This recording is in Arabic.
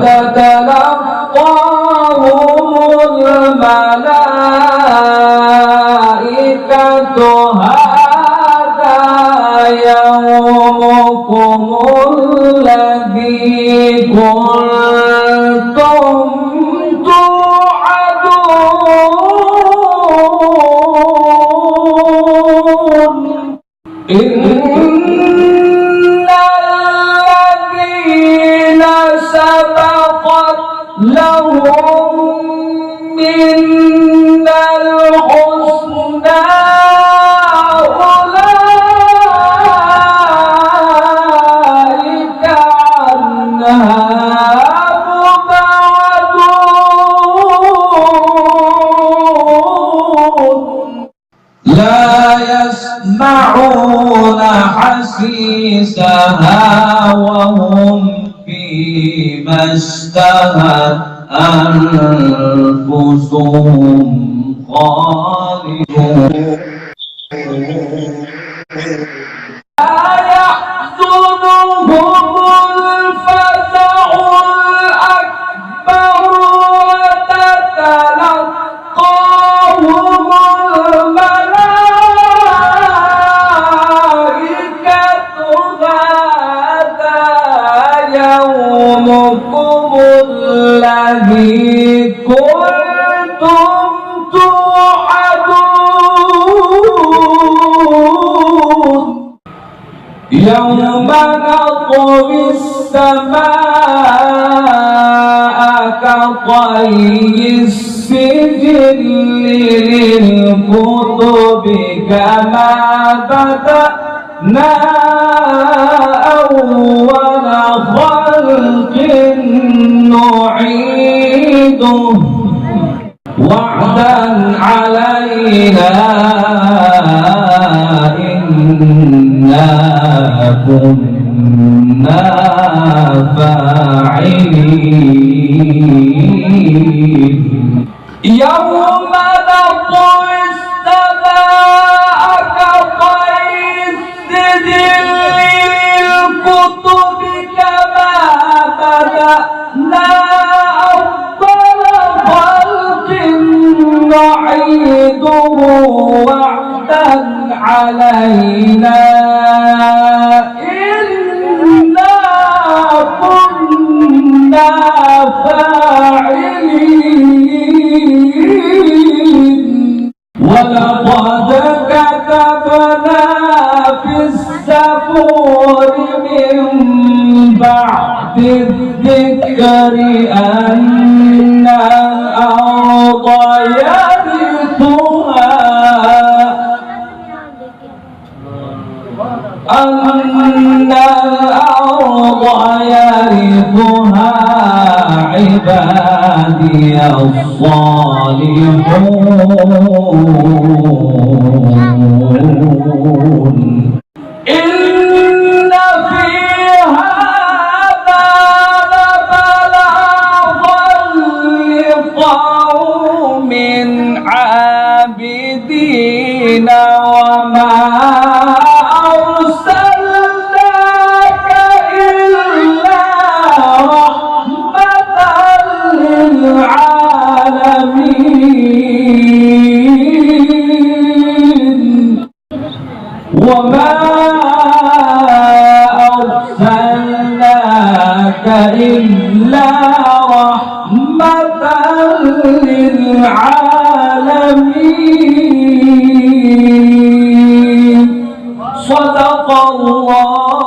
فتتلقاهم الملائكة هذا يومكم الذي كنتم توعدون إن الذين سبقت لهم منا الحسنى أولئك عنها مبعدون لا يسمعون حسيسها وهم فيما اشتهت أنفسهم خالدون لا يحزنهم الفزع الأكبر وتتلقاهم الملائكة هذا يومكم الذي كنتم توعدون يوم نطوي السماء كطي السجل للكتب كما بدأنا أول خلق نعيده وعدا علينا إنا كنا فاعلين يوم نطوي السماء كطي السجل للكتب كما بدأنا أول خلق نعيده وعدا علينا إنا كنا فاعلين ولقد كتبنا في الزبور من بعد الذكر أن الأرض يرثها عبادي الصالحون إن في هذا لبلاغا لقوم عابدين وما وما أرسلناك إلا رحمة للعالمين صدق الله